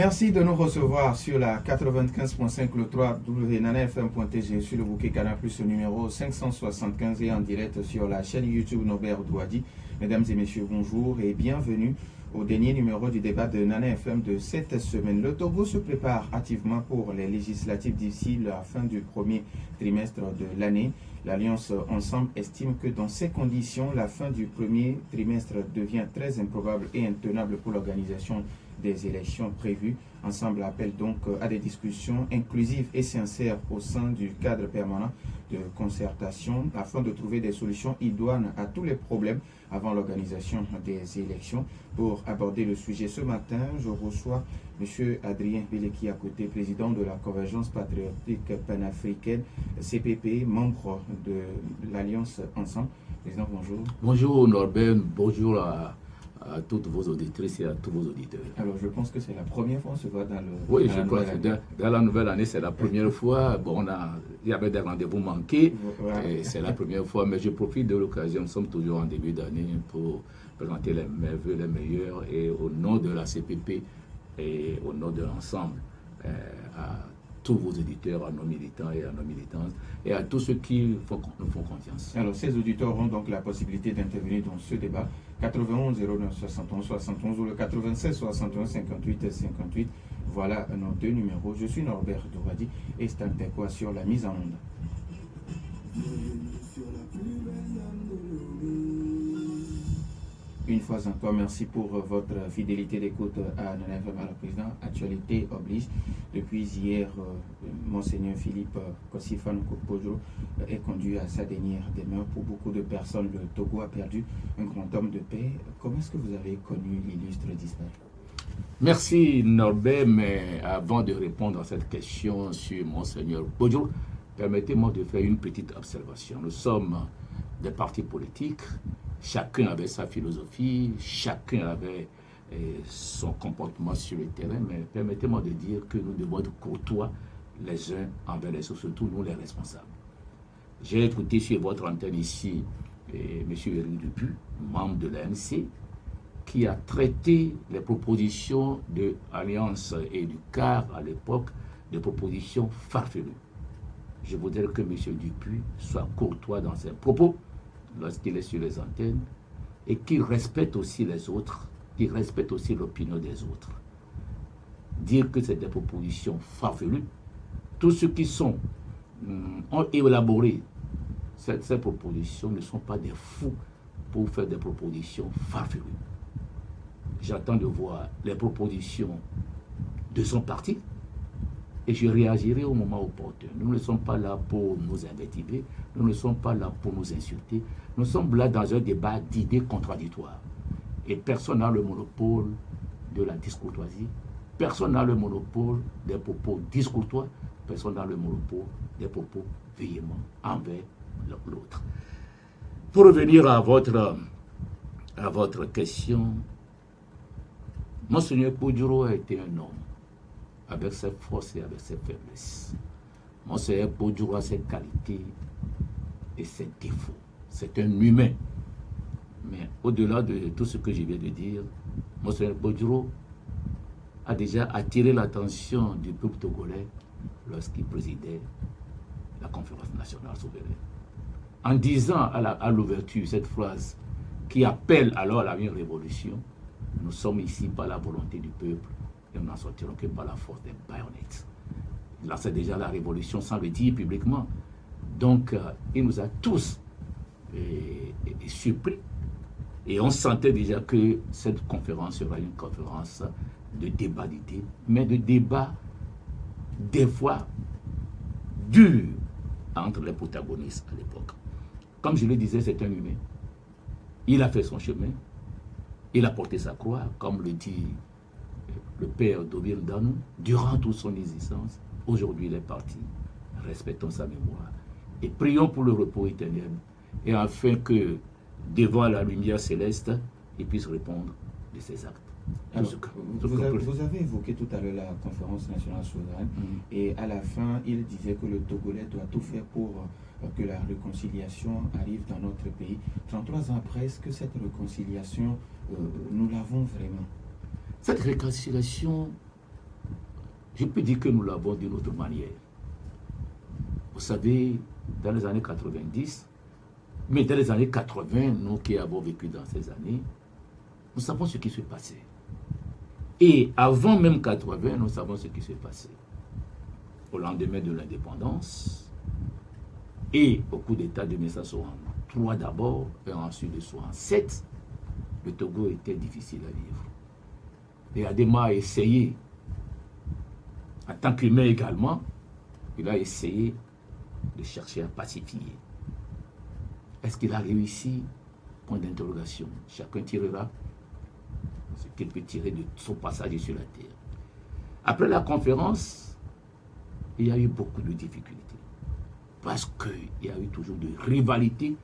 Merci de nous recevoir sur la 95.5, le 3 www.nanafm.tg, sur le bouquet Canal Plus numéro 575 et en direct sur la chaîne YouTube Norbert Douadi. Mesdames et messieurs, bonjour et bienvenue au dernier numéro du débat de Nana FM de cette semaine. Le Togo se prépare activement pour les législatives d'ici la fin du premier trimestre de l'année. L'Alliance Ensemble estime que dans ces conditions, la fin du premier trimestre devient très improbable et intenable pour l'organisation des élections prévues. Ensemble appelle donc à des discussions inclusives et sincères au sein du cadre permanent de concertation afin de trouver des solutions idoines à tous les problèmes avant l'organisation des élections. Pour aborder le sujet ce matin, je reçois M. Adrien Beleki à côté, président de la Convergence patriotique panafricaine, CPP, membre de l'Alliance Ensemble. Président, bonjour. Bonjour Norbert, bonjour à toutes vos auditrices et à tous vos auditeurs. Alors, je pense que c'est la première fois qu'on se voit dans le... Oui, je crois que dans la nouvelle année, c'est la première fois. Bon, il y avait des rendez-vous manqués, ouais. C'est la première fois, mais je profite de l'occasion, nous sommes toujours en début d'année, pour présenter mes vœux les meilleurs et au nom de la CPP et au nom de l'ensemble, à tous vos auditeurs, à nos militants et à nos militantes, et à tous ceux qui nous font confiance. Alors, ces auditeurs auront donc la possibilité d'intervenir dans ce débat. 91 09 71 71 ou le 96 61 58 58. Voilà nos deux numéros. Je suis Norbert Douadi et Stantekwa sur la mise en onde. Une fois encore, merci pour votre fidélité d'écoute à Nana FM. Alors, président, actualité oblige. Depuis hier, Monseigneur Philippe Kossifane Kokpodjo est conduit à sa dernière demeure. Pour beaucoup de personnes, le Togo a perdu un grand homme de paix. Comment est-ce que vous avez connu l'illustre disparu? Merci Norbert, mais avant de répondre à cette question sur Monseigneur Kodjo, permettez-moi de faire une petite observation. Nous sommes des partis politiques. Chacun avait sa philosophie, chacun avait son comportement sur le terrain, mais permettez-moi de dire que nous devons être courtois les uns envers les autres, surtout nous les responsables. J'ai écouté sur votre antenne ici M. Éric Dupuis, membre de l'ANC, qui a traité les propositions de l'Alliance et du CAR à l'époque, des propositions farfelues. Je voudrais que M. Dupuis soit courtois dans ses propos, lorsqu'il est sur les antennes, et qu'il respecte aussi les autres, qu'il respecte aussi l'opinion des autres. Dire que c'est des propositions farfelues, tous ceux qui ont élaboré ces propositions ne sont pas des fous pour faire des propositions farfelues. J'attends de voir les propositions de son parti, et je réagirai au moment opportun. Nous ne sommes pas là pour nous invectiver, nous ne sommes pas là pour nous insulter. Nous sommes là dans un débat d'idées contradictoires. Et personne n'a le monopole de la discourtoisie, personne n'a le monopole des propos discourtois, personne n'a le monopole des propos véhéments envers l'autre. Pour revenir à votre question, Monseigneur Kodjo a été un homme avec ses forces et avec ses faiblesses. Monseigneur Kodjo a ses qualités et ses défauts. C'est un humain. Mais au-delà de tout ce que je viens de dire, Monseigneur Kodjo a déjà attiré l'attention du peuple togolais lorsqu'il présidait la conférence nationale souveraine. En disant à l'ouverture cette phrase qui appelle alors à une révolution, nous sommes ici par la volonté du peuple et nous n'en sortirons que par la force des baïonnettes. Là, c'est déjà la révolution sans le dire publiquement. Donc, il nous a tous surpris. Et on sentait déjà que cette conférence sera une conférence de débat d'idées, mais de débat, des fois, dur entre les protagonistes à l'époque. Comme je le disais, c'est un humain. Il a fait son chemin. Il a porté sa croix, comme le dit le père Dobir Danou, durant toute son existence. Aujourd'hui, il est parti. Respectons sa mémoire et prions pour le repos éternel, et afin que, devant la lumière céleste, il puisse répondre de ses actes. Alors, vous avez évoqué tout à l'heure la conférence nationale souveraine, et à la fin, il disait que le Togolais doit tout faire pour que la réconciliation arrive dans notre pays. 33 ans après, est-ce que cette réconciliation, nous l'avons vraiment? Cette réconciliation je peux dire que nous l'avons d'une autre manière. Vous savez, dans les années 90, mais dans les années 80, nous qui avons vécu dans ces années, nous savons ce qui se passait. Et avant même 80, nous savons ce qui se passait. Au lendemain de l'indépendance, et au coup d'État de 1963 d'abord, et ensuite de 1967, le Togo était difficile à vivre. Et Adema a essayé, en tant qu'humain également, il a essayé de chercher à pacifier. Est-ce qu'il a réussi? Point d'interrogation. Chacun tirera ce qu'il peut tirer de son passage sur la terre. Après la conférence, il y a eu beaucoup de difficultés. Parce qu'il y a eu toujours de rivalité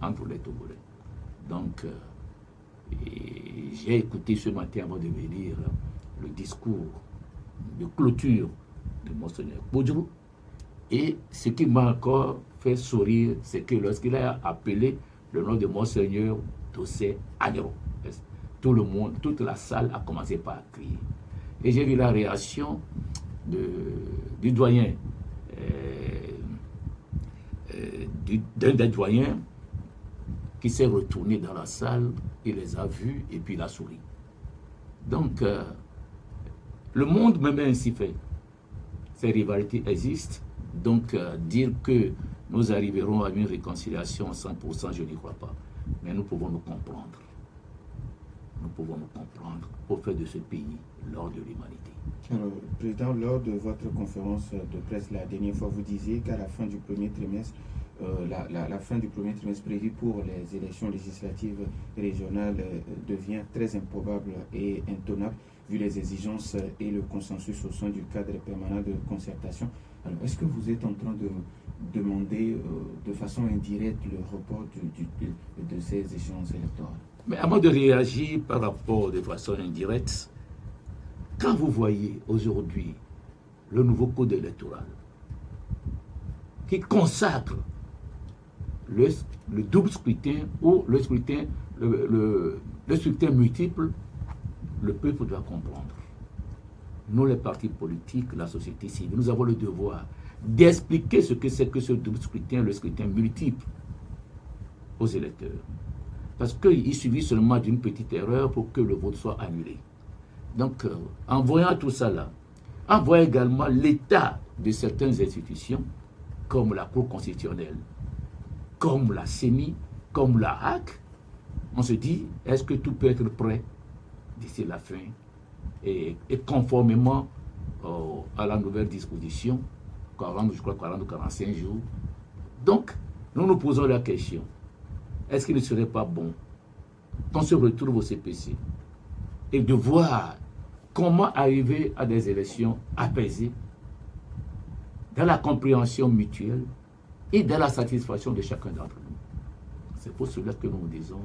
entre les Togolais. Donc, j'ai écouté ce matin avant de venir le discours de clôture de Monseigneur Bodjou. Et ce qui m'a encore fait sourire, c'est que lorsqu'il a appelé le nom de Monseigneur Dossé Agneron, tout le monde, toute la salle a commencé par crier. Et j'ai vu la réaction du doyen, d'un des doyens qui s'est retourné dans la salle, il les a vus et puis il a souri. Donc, le monde même est ainsi fait. Ces rivalités existent. Donc, dire que nous arriverons à une réconciliation à 100%, je n'y crois pas. Mais nous pouvons nous comprendre. Nous pouvons nous comprendre au fait de ce pays lors de l'humanité. Alors, Président, lors de votre conférence de presse la dernière fois, vous disiez qu'à la fin du premier trimestre, la fin du premier trimestre prévue pour les élections législatives régionales devient très improbable et intenable vu les exigences et le consensus au sein du cadre permanent de concertation. Alors, est-ce que vous êtes en train de demander de façon indirecte le report de ces échéances électorales? Mais avant de réagir par rapport de façon indirecte, quand vous voyez aujourd'hui le nouveau code électoral qui consacre le double scrutin ou le scrutin multiple, le peuple doit comprendre. Nous, les partis politiques, la société civile, nous avons le devoir d'expliquer ce que c'est que ce double scrutin, le scrutin multiple aux électeurs. Parce qu'il suffit seulement d'une petite erreur pour que le vote soit annulé. Donc, en voyant tout ça là, en voyant également l'état de certaines institutions, comme la Cour constitutionnelle, comme la CENI, comme la HAC, on se dit, est-ce que tout peut être prêt d'ici la fin et conformément à la nouvelle disposition, 40, je crois 40 ou 45 jours. Donc, nous nous posons la question, est-ce qu'il ne serait pas bon qu'on se retrouve au CPC et de voir comment arriver à des élections apaisées dans la compréhension mutuelle et dans la satisfaction de chacun d'entre nous. C'est pour cela que nous disons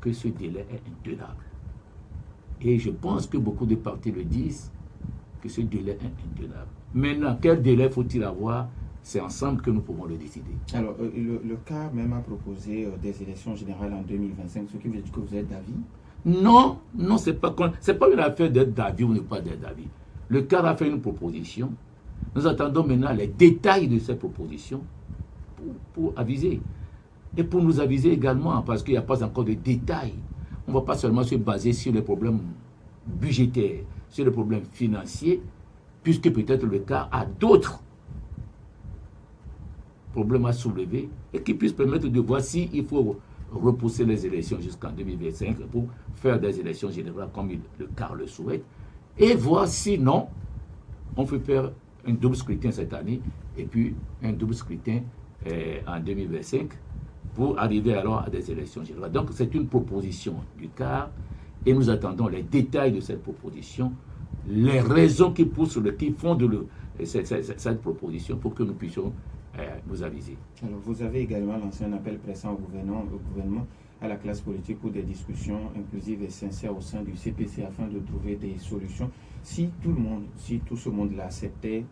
que ce délai est intenable. Et je pense que beaucoup de partis le disent, que ce délai est intenable. Maintenant, quel délai faut-il avoir? C'est ensemble que nous pouvons le décider. Alors, le cas même a proposé des élections générales en 2025, ce qui veut dire que vous êtes d'avis? Non, non, c'est pas une affaire d'être d'avis ou ne pas d'être d'avis. Le CAR a fait une proposition. Nous attendons maintenant les détails de cette proposition pour aviser. Et pour nous aviser également, parce qu'il n'y a pas encore de détails. On ne va pas seulement se baser sur les problèmes budgétaires, sur les problèmes financiers, puisque peut-être le CAR a d'autres problèmes à soulever et qui puissent permettre de voir s'il faut repousser les élections jusqu'en 2025 pour faire des élections générales comme le CAR le souhaite, et voir si non, on peut faire un double scrutin cette année et puis un double scrutin en 2025 pour arriver alors à des élections générales. Donc c'est une proposition du CAR et nous attendons les détails de cette proposition, les raisons qui poussent, qui fondent cette proposition pour que nous puissions nous aviser. Alors, vous avez également lancé un appel pressant au gouvernement, à la classe politique pour des discussions inclusives et sincères au sein du CPC afin de trouver des solutions. Si tout ce monde l'acceptait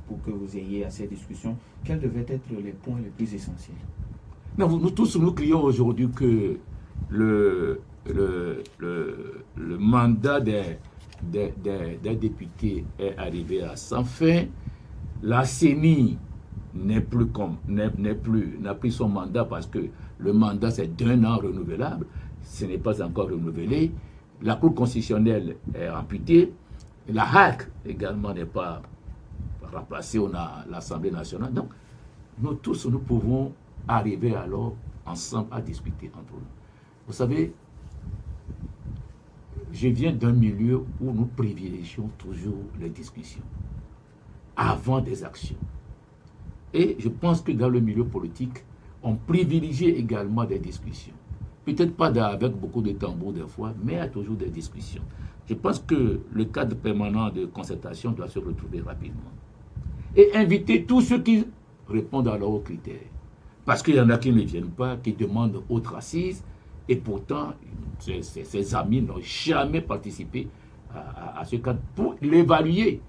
pour que vous ayez à ces discussions, quels devaient être les points les plus essentiels? Non, nous tous, nous crions aujourd'hui que le mandat des députés est arrivé à sa fin. La CENI n'a plus son mandat parce que le mandat c'est d'1 an renouvelable. Ce n'est pas encore renouvelé. La Cour constitutionnelle est amputée. La HAC également n'est pas remplacée. On a l'Assemblée nationale. Donc, nous tous, nous pouvons arriver alors ensemble à discuter entre nous. Vous savez, je viens d'un milieu où nous privilégions toujours les discussions avant des actions. Et je pense que dans le milieu politique, on privilégie également des discussions. Peut-être pas avec beaucoup de tambours des fois, mais il y a toujours des discussions. Je pense que le cadre permanent de concertation doit se retrouver rapidement. Et inviter tous ceux qui répondent à leurs critères. Parce qu'il y en a qui ne viennent pas, qui demandent autre assise, et pourtant, ces amis n'ont jamais participé à ce cadre. Pour l'évaluer,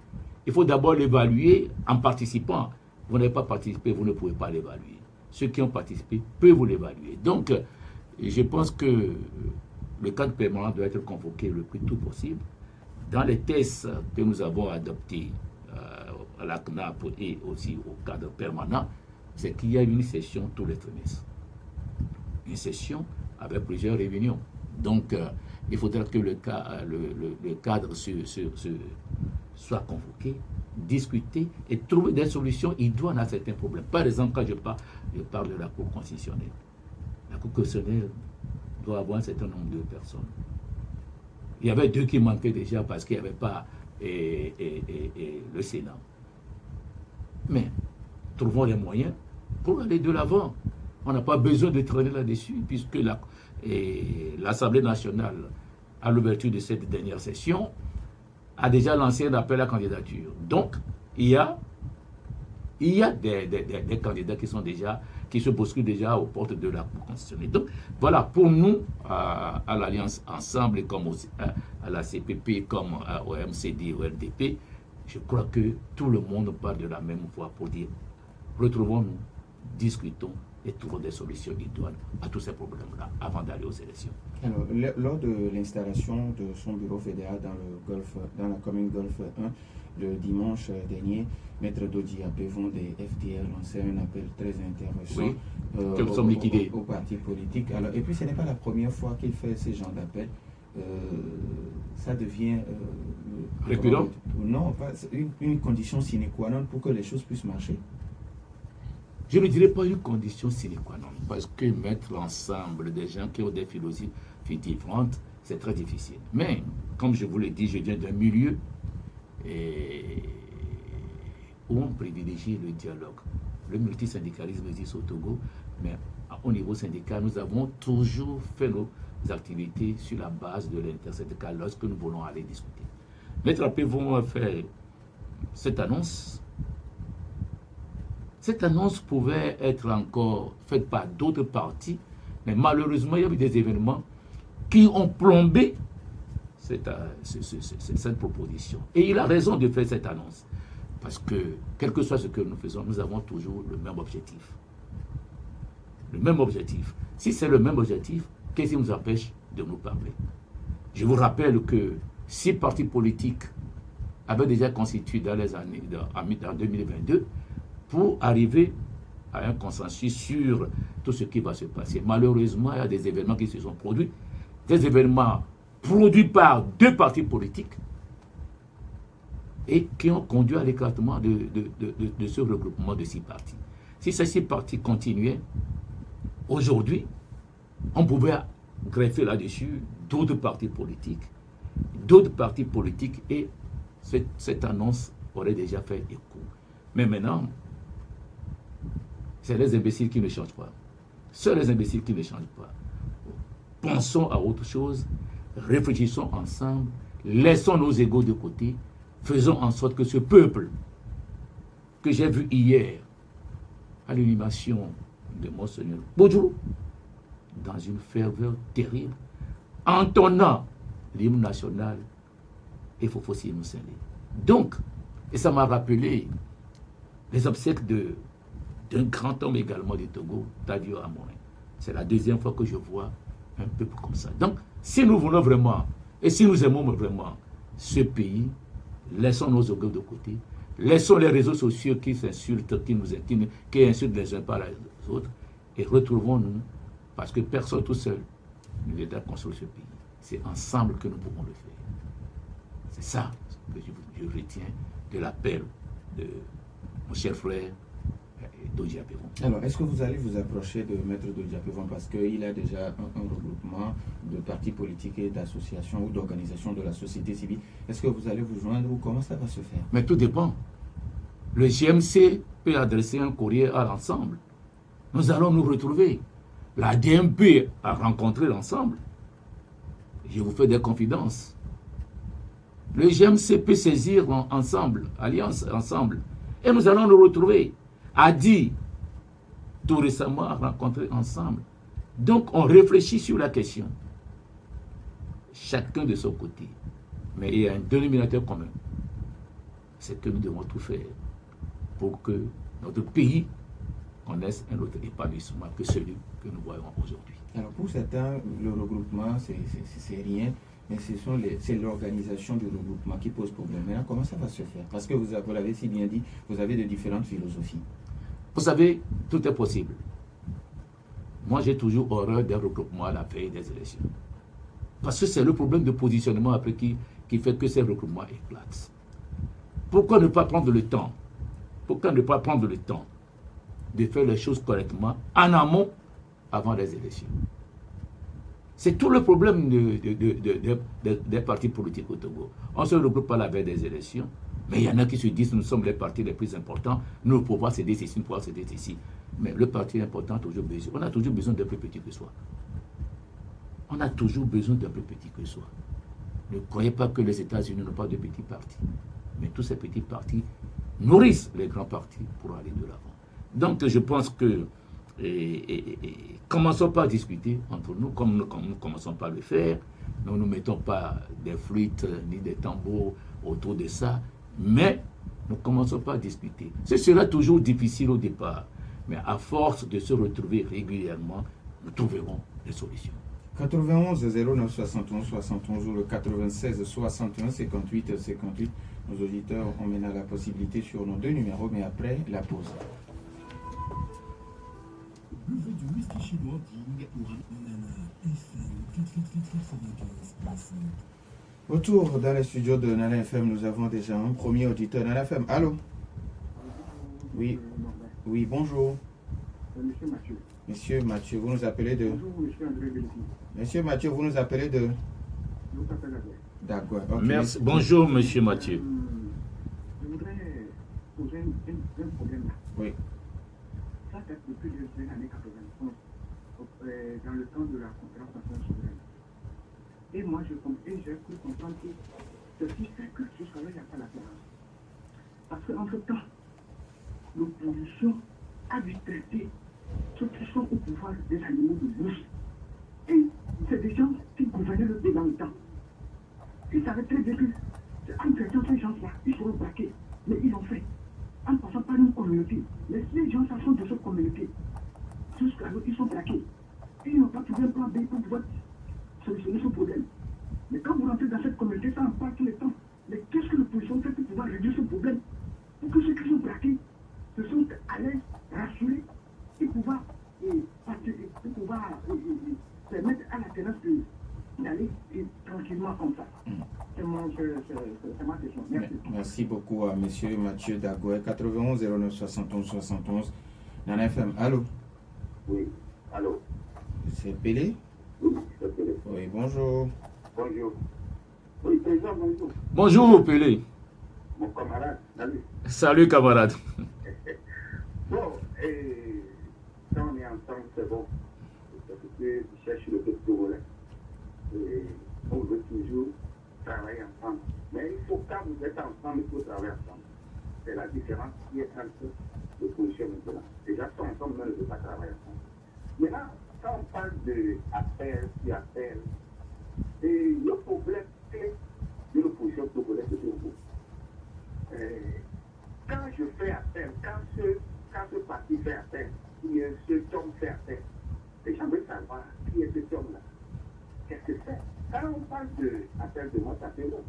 il faut d'abord l'évaluer en participant. Vous n'avez pas participé, vous ne pouvez pas l'évaluer. Ceux qui ont participé peuvent vous l'évaluer. Donc, je pense que le cadre permanent doit être convoqué le plus tôt possible. Dans les tests que nous avons adoptés à la CNAP et aussi au cadre permanent, c'est qu'il y a une session tous les trimestres. Une session avec plusieurs réunions. Donc, il faudra que le cadre soit convoqué, discuter et trouver des solutions idoines à certains problèmes. Par exemple, quand je parle de la Cour constitutionnelle. La Cour constitutionnelle doit avoir un certain nombre de personnes. Il y avait 2 qui manquaient déjà parce qu'il n'y avait pas le Sénat. Mais trouvons les moyens pour aller de l'avant. On n'a pas besoin de traîner là-dessus, puisque l'Assemblée nationale, à l'ouverture de cette dernière session, a déjà lancé un appel à candidature. Donc, il y a des candidats qui se bousculent déjà aux portes de la Cour constitutionnelle. Donc, voilà, pour nous, à l'Alliance Ensemble, comme à la CPP, comme au MCD, au RDP, je crois que tout le monde parle de la même voix pour dire, retrouvons-nous, discutons et trouvons des solutions idoines à tous ces problèmes-là avant d'aller aux élections. Alors, lors de l'installation de son bureau fédéral dans la commune Golfe 1, le dimanche dernier, Maître Dodji Apevon des FDR lançait un appel très intéressant au parti politique. Alors, et puis, ce n'est pas la première fois qu'il fait ce genre d'appel. Ça devient récurrent. Non, pas une condition sine qua non pour que les choses puissent marcher. Je ne dirais pas une condition sine qua non, parce que mettre ensemble des gens qui ont des philosophies différentes, c'est très difficile. Mais, comme je vous l'ai dit, je viens d'un milieu où on privilégie le dialogue. Le multisyndicalisme existe au Togo, mais au niveau syndical, nous avons toujours fait nos activités sur la base de l'intersyndical lorsque nous voulons aller discuter. Maître Apevon a fait cette annonce. Cette annonce pouvait être encore faite par d'autres partis, mais malheureusement, il y a eu des événements qui ont plombé cette proposition. Et il a raison de faire cette annonce. Parce que, quel que soit ce que nous faisons, nous avons toujours le même objectif. Le même objectif. Si c'est le même objectif, qu'est-ce qui nous empêche de nous parler? Je vous rappelle que 6 partis politiques avaient déjà constitué dans les années, en 2022, pour arriver à un consensus sur tout ce qui va se passer. Malheureusement, il y a des événements qui se sont produits, des événements produits par 2 partis politiques et qui ont conduit à l'éclatement de ce regroupement de 6 partis. Si ces 6 partis continuaient, aujourd'hui, on pouvait greffer là-dessus d'autres partis politiques et cette annonce aurait déjà fait écho. Mais maintenant, c'est les imbéciles qui ne changent pas. Seuls les imbéciles qui ne changent pas. Pensons à autre chose, réfléchissons ensemble, laissons nos égos de côté, faisons en sorte que ce peuple que j'ai vu hier à l'inhumation de Monseigneur Bodjourou, dans une ferveur terrible, entonnant l'hymne national, et Fofossi Moussélé. Donc, et ça m'a rappelé les obsèques d'un grand homme également du Togo, Tadio Amorin. C'est la 2e fois que je vois un peuple comme ça. Donc, si nous voulons vraiment, et si nous aimons vraiment ce pays, laissons nos orgueils de côté, laissons les réseaux sociaux qui s'insultent, qui nous intiment, qui insultent les uns par les autres, et retrouvons-nous, parce que personne tout seul ne l'aide à construire ce pays. C'est ensemble que nous pouvons le faire. C'est ça que je retiens de l'appel de mon cher frère Dodji Apevon. Alors, est-ce que vous allez vous approcher de Maître Dodji Apevon parce qu'il a déjà un regroupement de partis politiques et d'associations ou d'organisations de la société civile? Est-ce que vous allez vous joindre ou comment ça va se faire? Mais tout dépend. Le GMC peut adresser un courrier à l'ensemble. Nous allons nous retrouver. La DMP a rencontré l'ensemble. Je vous fais des confidences. Le GMC peut saisir ensemble, alliance ensemble, et nous allons nous retrouver. Adi, tout récemment, a rencontré ensemble. Donc, on réfléchit sur la question. Chacun de son côté. Mais il y a un dénominateur commun. C'est que nous devons tout faire pour que notre pays connaisse un autre épanouissement que celui que nous voyons aujourd'hui. Alors, pour certains, le regroupement, c'est rien. Mais c'est l'organisation du regroupement qui pose problème. Maintenant, comment ça va se faire? Parce que vous l'avez si bien dit, vous avez de différentes philosophies. Vous savez, tout est possible. Moi, j'ai toujours horreur des regroupements à la veille des élections. Parce que c'est le problème de positionnement après qui fait que ces regroupements éclatent. Pourquoi ne pas prendre le temps? Pourquoi ne pas prendre le temps de faire les choses correctement en amont avant les élections? C'est tout le problème des partis politiques au Togo. On ne se regroupe pas la veille des élections, mais il y en a qui se disent nous sommes les partis les plus importants, nous pouvons pas céder ceci, nous pouvons céder ceci. Mais le parti important a toujours besoin. On a toujours besoin d'un plus petit que soi. On a toujours besoin d'un plus petit que soi. Ne croyez pas que les États-Unis n'ont pas de petits partis. Mais tous ces petits partis nourrissent les grands partis pour aller de l'avant. Donc je pense que commençons pas à discuter entre nous comme nous commençons pas à le faire. Nous ne mettons pas des flûtes ni des tambours autour de ça, mais nous commençons pas à discuter. Ce sera toujours difficile au départ, mais à force de se retrouver régulièrement, nous trouverons des solutions. 91 09 71 71 ou le 96 61 58 58. Nos auditeurs ont maintenant la possibilité sur nos deux numéros, mais après la pause. Buvez du whisky chinois digne pour Nana FM. Retour dans les studios de Nana FM, nous avons déjà un premier auditeur. Nana FM, allô? Oui, oui, bonjour. Monsieur Mathieu. Monsieur Mathieu, vous nous appelez de... Bonjour, monsieur André Belfi. Monsieur Mathieu, vous nous appelez de... Je vous appelle D'accord. Okay. Merci. Bonjour, monsieur Mathieu. Je voudrais poser un problème là. Oui. Ça date depuis les années 91, dans le temps de la conférence nationale souveraine. Et moi, j'ai cru comprendre que ceci fait que jusqu'à là, il n'y a pas la différence. Parce qu'entre-temps, l'opposition a dû traiter ceux qui sont au pouvoir des animaux de bouche. Et c'est des gens qui gouvernaient le pays dans le temps. Ils savaient très bien que, en traitant ces gens-là, ils seront braqués. Mais ils l'ont fait. En passant par une communauté. Mais ces gens sont de cette communauté. Jusqu'à là, ils sont braqués. Et ils n'ont pas trouvé un plan B pour pouvoir solutionner ce problème. Mais quand vous rentrez dans cette communauté, ça en parle tout le temps. Mais qu'est-ce que l'opposition fait pour pouvoir réduire ce problème? Pour que ceux qui sont braqués se sentent à l'aise, rassurés, et pouvoir permettre à la terrasse d'aller tranquillement comme ça. C'est ma question. Merci. Merci beaucoup à monsieur Mathieu Dagoué. 91 09 71 71. Nana FM, allô? Oui, allô? C'est Pélé? Oui, c'est Pélé. Oui, bonjour. Bonjour. Oui, président, bonjour. Bonjour, Pélé. Mon camarade, salut. Salut, camarade. Bon, quand on est ensemble, c'est bon. Parce que je cherche le peuple togolais. Et on veut toujours travailler ensemble. Mais il faut, quand vous êtes ensemble, il faut travailler ensemble. C'est la différence qui est entre l'opposition maintenant. Déjà, sont ensemble, mais ne veulent pas travailler ensemble. Maintenant, quand on parle d'appel, puis appel, et le problème clé de l'opposition togolaise, c'est Togo. Quand je fais appel, quand ce parti fait appel, qui est ce homme fait appel, les gens veulent savoir qui est cet homme-là. Qu'est-ce que c'est? Quand on parle d'appel de moi, ça fait long.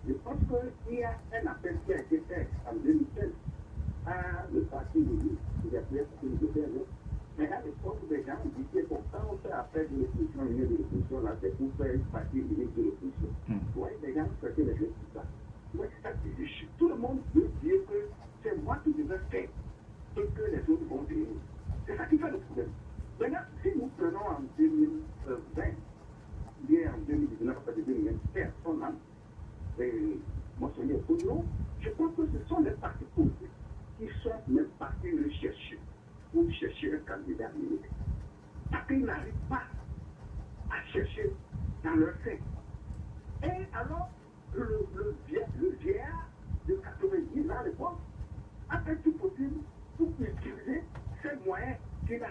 Je pense qu'il y a un appel qui a été fait en 2016 à le parti de lui, qui a fait le gouvernement. Mais à l'époque, les gens disaient, bon, quand on fait appel de l'opposition, une de l'opposition, là, c'est pour faire une partie unique de l'opposition. Vous voyez, les gens faisaient les choses comme ça. Oui, tout le monde veut dire que c'est moi qui devais faire et que les autres vont dire. C'est ça qui fait le problème. Maintenant, si nous prenons en 2020, bien en 2019, en 2020, personne n'a mentionné Poudron, je pense que ce sont les partis politiques qui sont même partis le chercher pour chercher un candidat unique. Parce qu'ils n'arrivent pas à chercher dans leur fait. Et alors, le vieillard de 90 ans à l'époque a fait tout possible pour utiliser ces moyens qu'il a,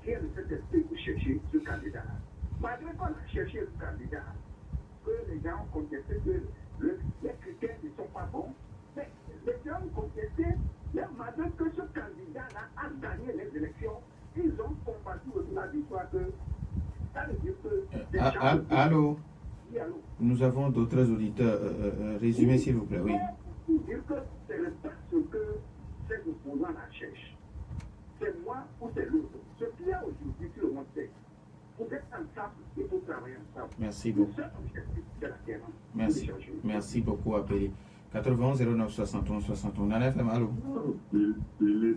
qui est le fait d'esprit pour chercher ce candidat-là. Malgré qu'on a cherché ce candidat, que les gens ont contesté que les critères ne sont pas bons, mais les gens ont contesté, mais malgré que ce candidat-là a gagné les élections, ils ont combattu au-delà du soir que ça veut dire que... Allô? Oui, allô? Nous avons d'autres auditeurs. Résumez, s'il vous plaît. Oui. Pour dire que c'est le pas ce que ces opposants la cherchent. C'est moi ou c'est l'autre. Ce qu'il y a aujourd'hui sur le monde, c'est pour être ensemble, il faut travailler ensemble. Merci beaucoup. Le seul objectif, c'est la terre. Merci. Merci beaucoup, appelé. 91 09 71 71. Nana FM, allô? Télé.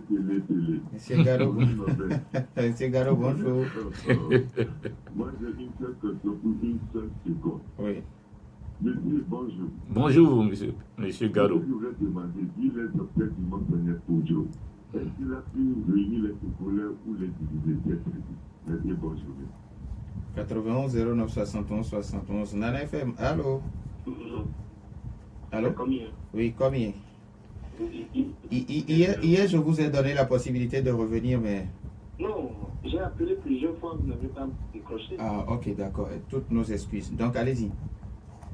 Monsieur Garo. Monsieur Garo, bonjour. Moi, j'ai une seule question pour une seule seconde. Oui. Je dis bonjour. Bonjour, monsieur Garo. Je voudrais demander qui les obtient du monseigneur Poudjo. Est-ce qu'il a pu réunir les footballeurs ou les diviser? Merci, bonjour. 91 09 71 71. Nana FM, allô? Allô? Oui, combien? Hier, je vous ai donné la possibilité de revenir, mais... Non, j'ai appelé plusieurs fois, vous n'avez pas décroché. Ah, ok, d'accord. Toutes nos excuses. Donc, allez-y.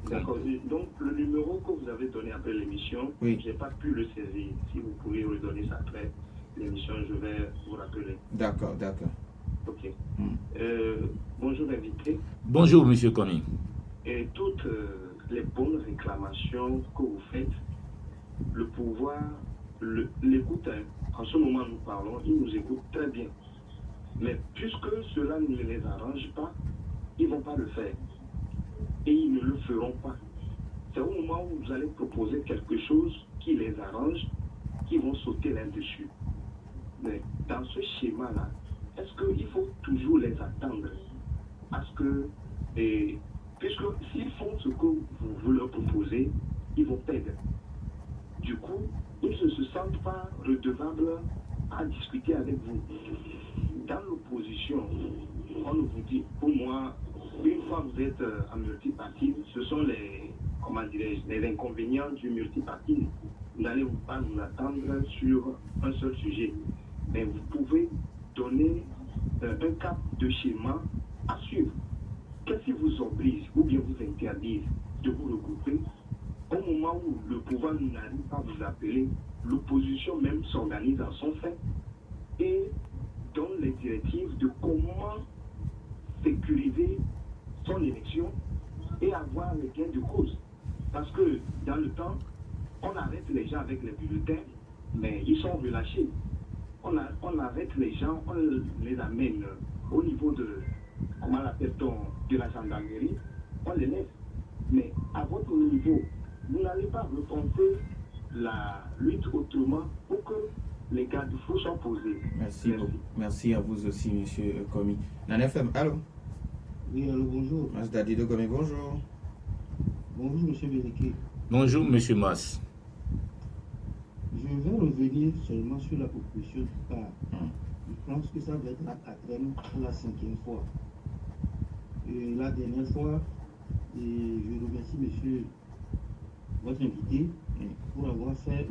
D'accord. Donc, le numéro que vous avez donné après l'émission, oui. Je n'ai pas pu le saisir. Si vous pouvez redonner ça après l'émission, je vais vous rappeler. D'accord, d'accord. Ok. Bonjour, invité. Bonjour, monsieur Komi. Et toutes les bonnes réclamations que vous faites, le pouvoir l'écoute. En ce moment, nous parlons, il nous écoute très bien. Mais puisque cela ne les arrange pas, ils ne vont pas le faire. Et ils ne le feront pas. C'est au moment où vous allez proposer quelque chose qui les arrange, qu'ils vont sauter là-dessus. Mais dans ce schéma-là, est-ce qu'il faut toujours les attendre? Parce que, puisque s'ils font ce que vous leur proposez, ils vont perdre. Du coup, ils ne se sentent pas redevables à discuter avec vous. Dans l'opposition, on vous dit, pour moi, une fois que vous êtes en multipartisme, ce sont les inconvénients du multipartisme. Vous n'allez pas vous attendre sur un seul sujet. Mais vous pouvez donner un cap de schéma à suivre. Qu'est-ce qui vous oblige ou bien vous interdise de vous regrouper? Au moment où le pouvoir n'arrive pas à vous appeler, l'opposition même s'organise en son sein et donne les directives de comment sécuriser son élection et avoir les gains de cause. Parce que dans le temps, on arrête les gens avec les bulletins, mais ils sont relâchés. On arrête les gens, on les amène au niveau de, comment l'appelle-t-on, de la gendarmerie, on les laisse. Mais à votre niveau, vous n'allez pas repenser la lutte autrement pour que les garde-fous soient posés. Merci beaucoup. Merci à vous aussi, monsieur Komi. Nana FM, allô? Oui, allô, bonjour. Masdadi de Komi, bonjour. Bonjour, monsieur Bénéké. Bonjour, monsieur Mas. Je vais revenir seulement sur la proposition du cas. Je pense que ça va être la 4e ou la 5e fois. Et la dernière fois, et je remercie monsieur, votre invité, pour avoir fait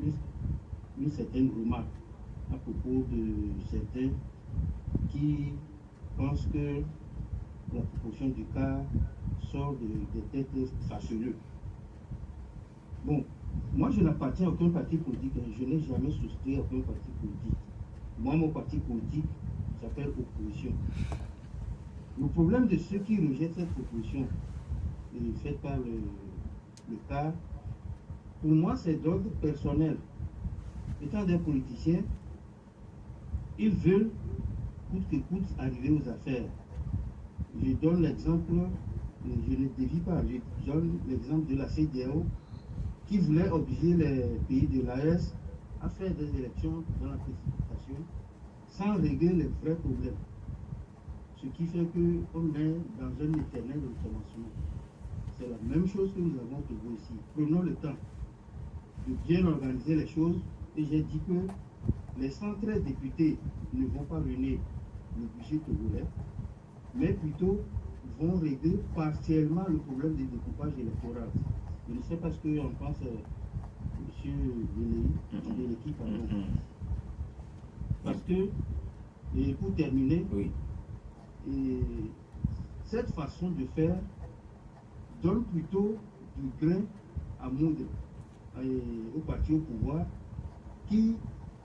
une certaine remarque à propos de certains qui pensent que la proposition du cas sort des têtes fâcheuses. Bon, moi je n'appartiens à aucun parti politique, je n'ai jamais souscrit à aucun parti politique. Moi, mon parti politique s'appelle Opposition. Le problème de ceux qui rejettent cette proposition faite par le cas, pour moi, c'est d'ordre personnel. Étant des politiciens, ils veulent, coûte que coûte, arriver aux affaires. Je donne l'exemple, je ne dévie pas, je donne l'exemple de la CEDEAO qui voulait obliger les pays de l'AES à faire des élections dans la précipitation sans régler les vrais problèmes. Ce qui fait qu'on est dans un éternel recommencement. C'est la même chose que nous avons trouvé ici. Prenons le temps de bien organiser les choses et j'ai dit que les 113 députés ne vont pas ruiner le budget togolais, mais plutôt vont régler partiellement le problème du découpage électoral. Je ne sais pas ce qu'on pense, M. Deléi, de l'équipe. Parce que, et pour terminer, Oui. et cette façon de faire donne plutôt du grain à moudre au parti au pouvoir qui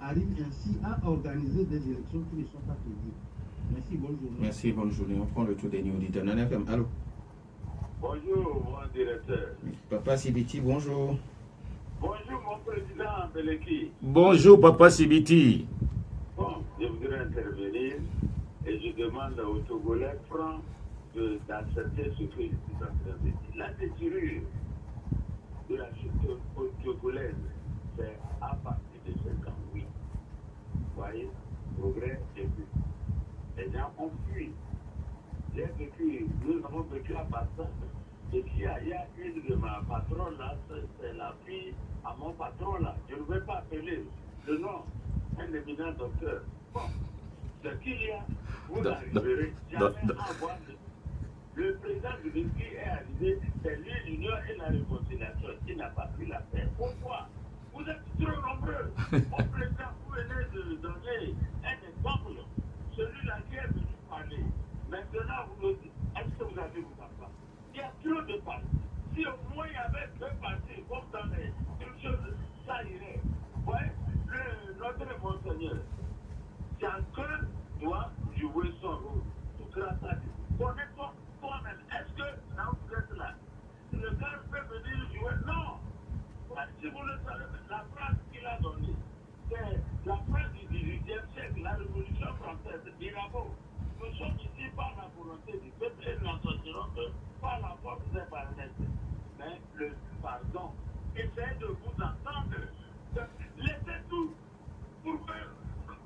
arrive ainsi à organiser des élections qui ne sont pas prévues. Merci, bonne journée. Merci, bonne journée. On prend le tour des auditeurs. Nana FM, allô? Bonjour, mon directeur. Papa Sibiti, bonjour. Bonjour, mon président Beleki. Bonjour, Papa Sibiti. Bon, je voudrais intervenir et je demande aux Togolais francs d'accepter ce que je suis en train de dire. La déchirure de la chute togolaise, c'est à partir de 5 ans, oui. Vous voyez, progrès début. Les gens ont fui. Nous avons vécu à Bassa. Et puis, il y a une de ma patronne là, c'est la fille à mon patron là. Je ne vais pas appeler le nom, un éminent docteur. Bon, ce qu'il y a, vous n'arriverez jamais à voir. Le président de l'Église est arrivé, c'est lui l'union et la réconciliation qui n'a pas pris la paix. Pourquoi? Vous êtes trop nombreux. Au président, vous venez de donner un exemple. Celui-là qui est venu parler. Maintenant, vous me dites, est-ce que vous avez vos enfants? Il y a trop de partis. Si au moins il y avait 2 partis, comme dans les choses, ça irait. Vous voyez, notre monseigneur, chacun doit jouer son rôle. Tout grâce à Dieu. Connais-toi toi-même. Est-ce que là vous êtes là, le gars peut venir jouer? Non. Si vous le savez, la phrase qu'il a donnée, c'est la phrase du 18e siècle, la Révolution française, Mirabeau. Nous sommes ici par la volonté du peuple et nous n'en sortirons que par la force des parenthèses. Mais le pardon, essayez de vous entendre. Laissez tout pour que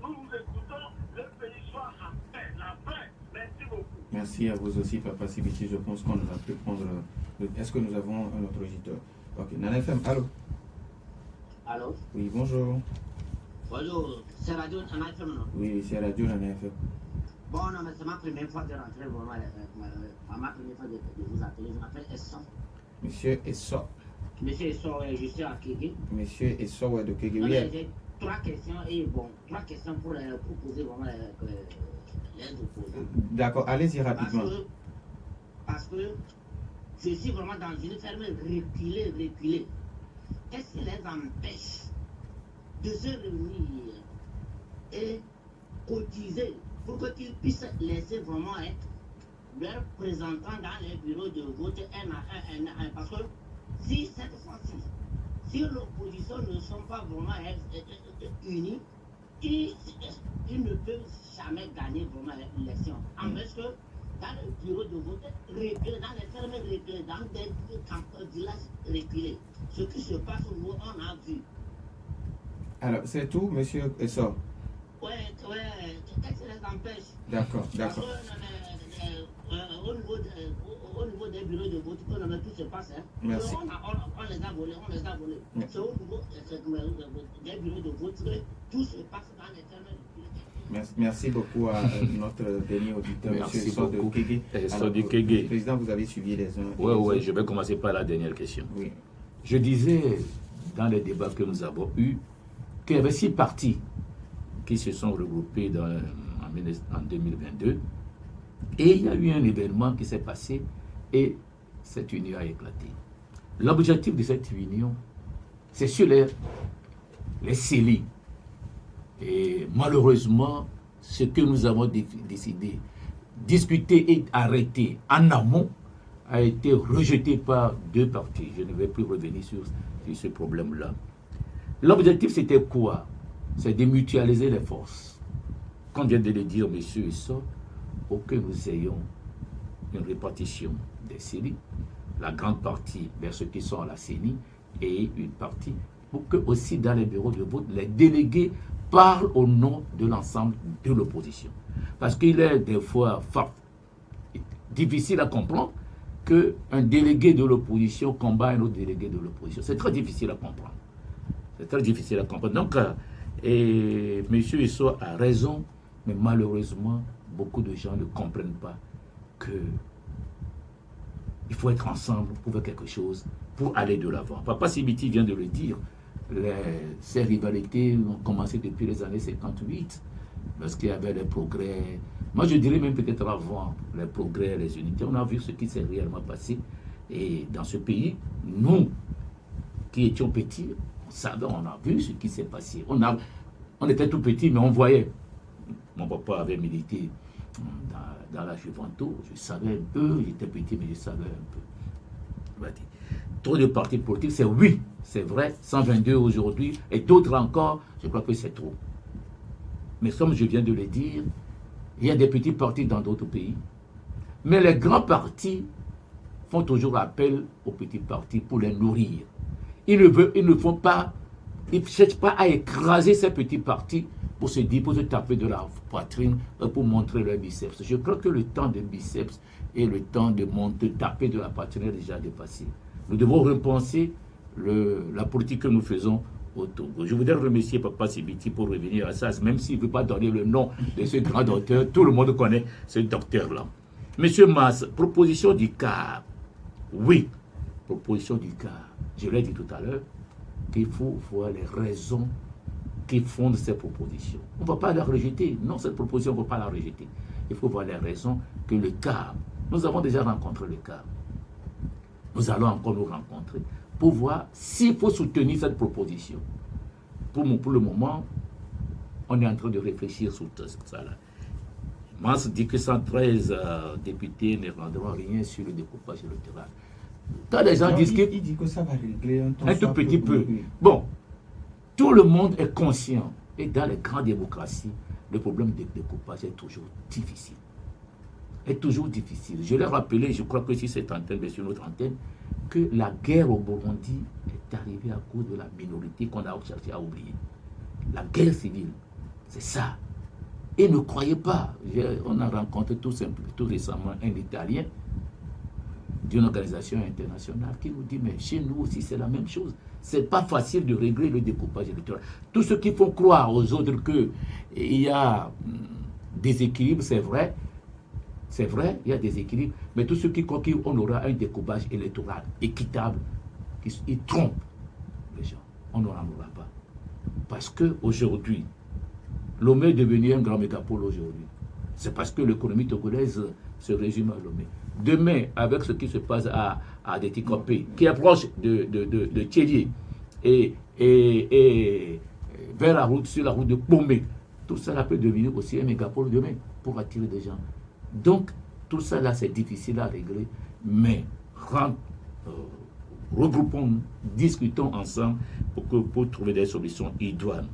nous vous écoutons, le pays soit en paix, la paix. Merci beaucoup. Merci à vous aussi, Papa Sibiti. Je pense qu'on va plus prendre. Est-ce que nous avons un autre auditeur? Ok, Nana FM, allô? Allô? Oui, bonjour. Bonjour, c'est Radio Nana FM, non? Oui, c'est Radio Nana FM. Bon, non, mais c'est ma première fois de rentrer, vraiment, ma première fois de vous appeler. Je m'appelle Esson. Monsieur Esso. Monsieur Esson, je suis à Kégué. Monsieur Esso, ouais, de Kégué. J'ai 3 questions et bon, 3 questions pour poser vraiment les opposants. D'accord, allez-y rapidement. Parce que je suis vraiment dans une ferme reculée. Qu'est-ce qui les empêche de se réunir et cotiser pour qu'ils puissent laisser vraiment être leurs représentants dans les bureaux de vote un à un? Parce que si cette fois-ci, si l'opposition ne sont pas vraiment unis, ils ne peuvent jamais gagner vraiment l'élection. En plus que dans le bureau de vote reculé, dans les fermes reculées, dans des villages reculés, ce qui se passe où on a vu. Alors, c'est tout, monsieur Esso? Ouais, qu'est-ce qui les empêche? D'accord. Parce que au niveau des bureaux de vote, tout se passe. Hein. Merci. On les a volés. C'est au niveau des bureaux de vote que tout se passe dans les termes. Merci beaucoup à notre dernier auditeur, Merci monsieur Esso de beaucoup. Kégué. Esso de Kégué. Président, vous avez suivi les uns. Oui, je vais commencer par la dernière question. Oui. Je disais dans les débats que nous avons eus qu'il y avait 6 partis qui se sont regroupés en 2022 et il y a eu un événement qui s'est passé et cette union a éclaté. L'objectif de cette union, c'est sur les CELI. Et malheureusement, ce que nous avons décidé, discuter et arrêter en amont, a été rejeté par deux partis. Je ne vais plus revenir sur ce problème-là. L'objectif, c'était quoi? C'est de mutualiser les forces. Comme vient de le dire M. Issa, pour que nous ayons une répartition des séries, la grande partie vers ceux qui sont à la CENI et une partie pour que aussi dans les bureaux de vote, les délégués parlent au nom de l'ensemble de l'opposition. Parce qu'il est des fois difficile à comprendre qu'un délégué de l'opposition combat un autre délégué de l'opposition. C'est très difficile à comprendre. C'est très difficile à comprendre. Donc, M. Issa a raison, mais malheureusement, beaucoup de gens ne comprennent pas qu'il faut être ensemble pour faire quelque chose, pour aller de l'avant. Papa Sibiti vient de le dire, ces rivalités ont commencé depuis les années 58, parce qu'il y avait les progrès. Moi, je dirais même peut-être avant les progrès, les unités. On a vu ce qui s'est réellement passé. Et dans ce pays, nous, qui étions petits, on savait, on a vu ce qui s'est passé. On était tout petits, mais on voyait. Mon papa avait milité dans la Juventus. Je savais un peu, j'étais petit, mais je savais un peu. Trop de partis politiques, c'est oui, c'est vrai, 122 aujourd'hui, et d'autres encore, je crois que c'est trop. Mais comme je viens de le dire, il y a des petits partis dans d'autres pays, mais les grands partis font toujours appel aux petits partis pour les nourrir. Ils ne font pas, ils ne cherchent pas à écraser ces petits partis pour se dire, pour se taper de la poitrine, pour montrer leur biceps. Je crois que le temps de biceps et le temps de taper de la poitrine est déjà dépassé. Nous devons repenser la politique que nous faisons au Togo. Je voudrais remercier Papa Sibiti pour revenir à ça, même s'il ne veut pas donner le nom de ce grand docteur. Tout le monde connaît ce docteur-là. Monsieur Mas, proposition du CAR. Oui, proposition du CAR. Je l'ai dit tout à l'heure, qu'il faut voir les raisons qui fondent ces propositions. On ne va pas la rejeter. Non, cette proposition, on ne va pas la rejeter. Il faut voir les raisons que le CAR, nous avons déjà rencontré le CAR. Nous allons encore nous rencontrer pour voir s'il faut soutenir cette proposition. Pour le moment, on est en train de réfléchir sur tout ça. Mans dit que 113 députés ne rendront rien sur le découpage électoral. Quand les gens disent il dit que ça va régler un tout petit peu. Bon, tout le monde est conscient. Et dans les grandes démocraties, le problème de découpage est toujours difficile. Est toujours difficile. Je l'ai rappelé, je crois que sur cette antenne, mais sur notre antenne, que la guerre au Burundi est arrivée à cause de la minorité qu'on a cherché à oublier. La guerre civile, c'est ça. Et ne croyez pas, on a rencontré tout récemment un Italien d'une organisation internationale qui nous dit, mais chez nous aussi c'est la même chose. C'est pas facile de régler le découpage électoral. Tous ceux qui font croire aux autres qu'il y a des équilibres, c'est vrai. C'est vrai, il y a des équilibres, mais tous ceux qui croient qu'on aura un découpage électoral équitable, ils trompent les gens. On n'en aura pas. Parce qu'aujourd'hui, Lomé est devenu un grand mégapole aujourd'hui. C'est parce que l'économie togolaise se résume à Lomé. Demain, avec ce qui se passe à Détikopé, qui est proche de Tchélié, et vers la route, sur la route de Pomé, tout ça peut devenir aussi un mégapole demain pour attirer des gens. Donc, tout ça là, c'est difficile à régler, mais regroupons, discutons ensemble pour trouver des solutions idoines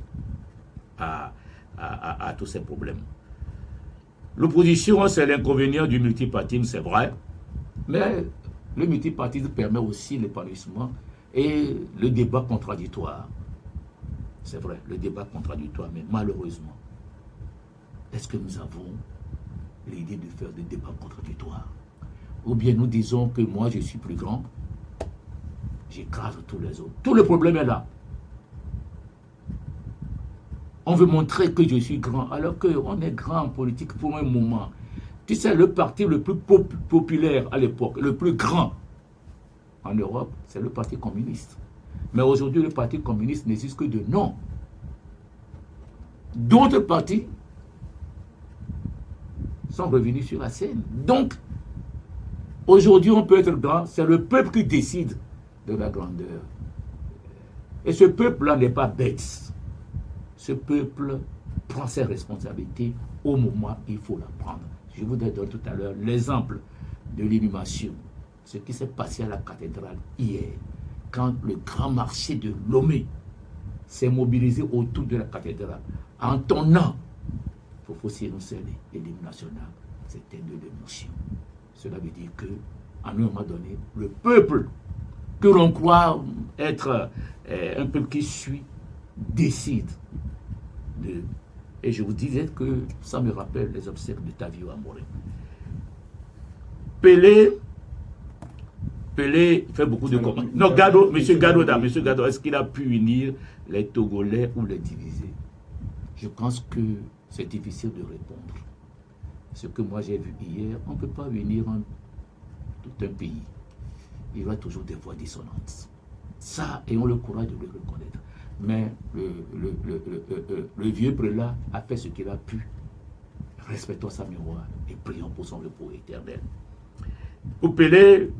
à tous ces problèmes. L'opposition, c'est l'inconvénient du multipartisme, c'est vrai, mais le multipartisme permet aussi l'épanouissement et le débat contradictoire. C'est vrai, le débat contradictoire, mais malheureusement, est-ce que nous avons l'idée de faire des débats contradictoires? Ou bien nous disons que moi je suis plus grand, j'écrase tous les autres. Tout le problème est là. On veut montrer que je suis grand, alors qu'on est grand en politique pour un moment. Tu sais, le parti le plus populaire à l'époque, le plus grand en Europe, c'est le Parti communiste. Mais aujourd'hui, le Parti communiste n'existe que de nom. D'autres partis sont revenus sur la scène. Donc, aujourd'hui, on peut être grand, c'est le peuple qui décide de la grandeur. Et ce peuple-là n'est pas bête. Ce peuple prend ses responsabilités au moment où il faut la prendre. Je vous donne tout à l'heure l'exemple de l'inhumation. ce qui s'est passé à la cathédrale hier, quand le grand marché de Lomé s'est mobilisé autour de la cathédrale, en tonnant pour fausser l'hymne national, c'était de l'émotion. Cela veut dire que, à un moment donné, le peuple que l'on croit être un peuple qui suit, décide de... Et je vous disais que ça me rappelle les obsèques de Tavio Amoré. Pelé fait beaucoup de commentaires. Non, Gado, M. Gado, est-ce qu'il a pu unir les Togolais ou les diviser? Je pense que c'est difficile de répondre. Ce que moi j'ai vu hier, on ne peut pas unir tout un pays. Il y aura toujours des voix dissonantes. Ça, ayons le courage de le reconnaître. Mais le vieux prélat a fait ce qu'il a pu. Respectons sa mémoire et prions pour son repos éternel. Pour Pelé,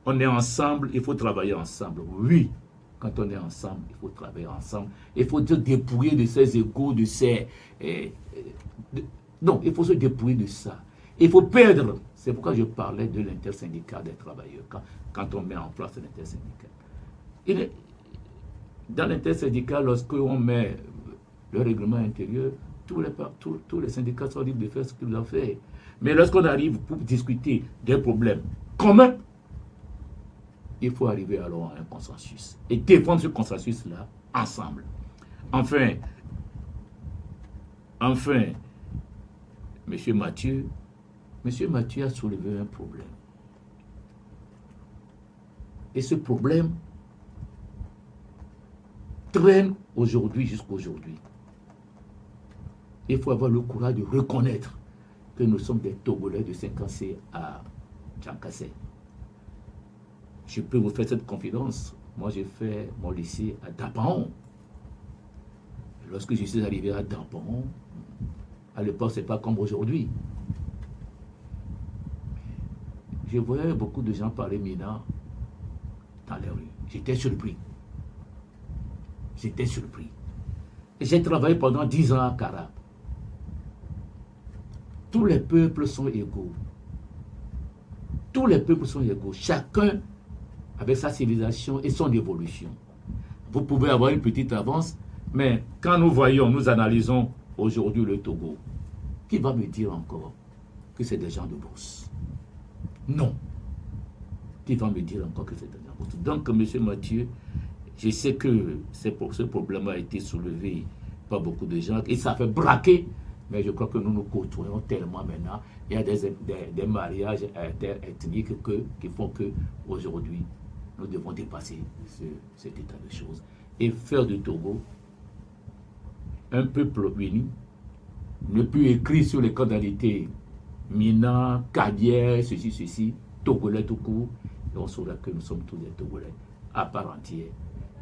on est ensemble, il faut travailler ensemble. Oui, quand on est ensemble, il faut travailler ensemble. Il faut se dépouiller de ses égos, de ses... non, il faut se dépouiller de ça. Il faut perdre. C'est pourquoi je parlais de l'intersyndicat des travailleurs, quand on met en place l'intersyndicat. Dans l'intersyndicat, lorsqu'on met le règlement intérieur, tous les syndicats sont libres de faire ce qu'ils doivent faire. Mais lorsqu'on arrive pour discuter des problèmes communs, il faut arriver alors à un consensus et défendre ce consensus-là ensemble. Enfin, M. Mathieu a soulevé un problème. Et ce problème traîne aujourd'hui jusqu'aujourd'hui. Il faut avoir le courage de reconnaître que nous sommes des Togolais de Saint-Cassé à Tchankasé. Je peux vous faire cette confidence. Moi, j'ai fait mon lycée à Dapaon. Lorsque je suis arrivé à Dapaon, à l'époque, ce n'est pas comme aujourd'hui. Je voyais beaucoup de gens parler Mina dans les rues. J'étais surpris. Et j'ai travaillé pendant 10 ans à Karab. Tous les peuples sont égaux. Chacun avec sa civilisation et son évolution. Vous pouvez avoir une petite avance, mais quand nous analysons aujourd'hui le Togo, qui va me dire encore que c'est des gens de bourse? Non. Qui va me dire encore que c'est des gens de bourse? Donc, M. Mathieu, je sais que ce problème a été soulevé par beaucoup de gens et ça fait braquer, mais je crois que nous nous côtoyons tellement maintenant. Il y a des mariages interethniques qui font qu'aujourd'hui, nous devons dépasser cet état de choses et faire du Togo un peuple uni, ne plus écrire sur les condamnités Mina, Kadier, ceci, Togolais tout court, et on saura que nous sommes tous des Togolais à part entière.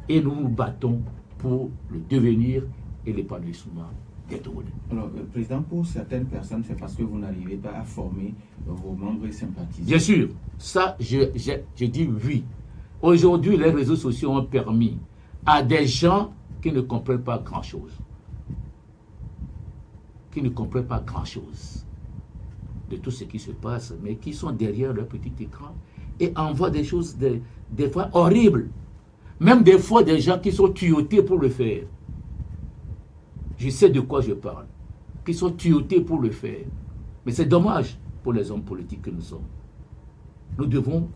Et nous nous battons pour le devenir et l'épanouissement des Togolais. Alors, Président, pour certaines personnes, c'est parce que vous n'arrivez pas à former vos membres et sympathisants. Bien sûr, ça, je dis oui. Aujourd'hui, les réseaux sociaux ont permis à des gens qui ne comprennent pas grand-chose, de tout ce qui se passe, mais qui sont derrière leur petit écran et envoient des choses des fois horribles. Même des fois, des gens qui sont tuyautés pour le faire. Je sais de quoi je parle. Qui sont tuyautés pour le faire. Mais c'est dommage pour les hommes politiques que nous sommes. Nous devons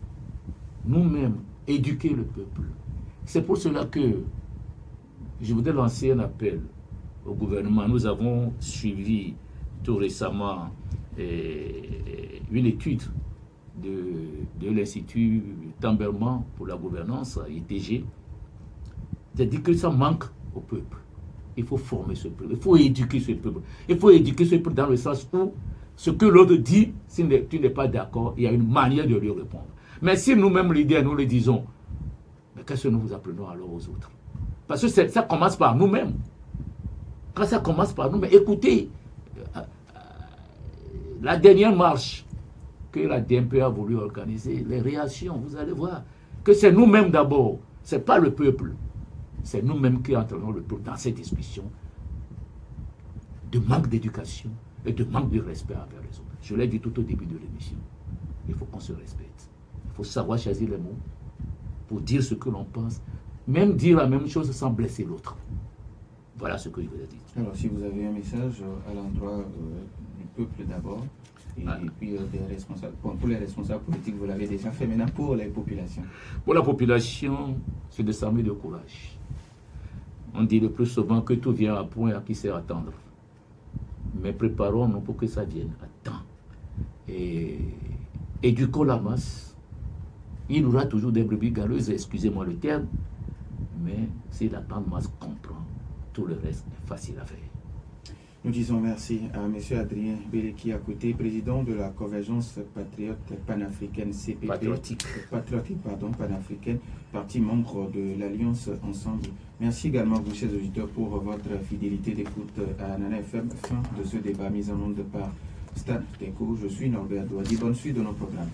nous-mêmes éduquer le peuple. C'est pour cela que je voudrais lancer un appel au gouvernement. Nous avons suivi tout récemment une étude de l'Institut Tamberman pour la gouvernance, ITG. C'est-à-dire que ça manque au peuple. Il faut former ce peuple, il faut éduquer ce peuple. Il faut éduquer ce peuple dans le sens où ce que l'autre dit, si tu n'es pas d'accord, il y a une manière de lui répondre. Mais si nous-mêmes, leaders, nous le disons, mais qu'est-ce que nous vous apprenons alors aux autres? Parce que ça commence par nous-mêmes. Quand ça commence par nous-mêmes, écoutez, la dernière marche que la DMP a voulu organiser, les réactions, vous allez voir que c'est nous-mêmes d'abord, ce n'est pas le peuple. C'est nous-mêmes qui entraînons le peuple dans cette discussion de manque d'éducation et de manque de respect envers les autres. Je l'ai dit tout au début de l'émission. il faut qu'on se respecte. Il faut savoir choisir les mots pour dire ce que l'on pense, même dire la même chose sans blesser l'autre. Voilà ce que je voulais dire. Alors, si vous avez un message à l'endroit du peuple d'abord, et puis des responsables, bon, pour les responsables politiques, vous l'avez déjà fait, maintenant pour les populations. Pour la population, c'est de s'armer de courage. On dit le plus souvent que tout vient à point à qui sait attendre. Mais préparons-nous pour que ça vienne à temps. Et éduquons la masse. Il y aura toujours des brebis galeuses, excusez-moi le terme, mais si la grande masse comprend, tout le reste est facile à faire. Nous disons merci à M. Adrien Beleki à côté, président de la Convergence patriote panafricaine CPP. Patriotique, panafricaine, parti membre de l'Alliance Ensemble. Merci également, vous, chers auditeurs, pour votre fidélité d'écoute à Nana FM. Fin de ce débat mis en onde par Stan Tenko. Je suis Norbert Douadi. Bonne suite de nos programmes.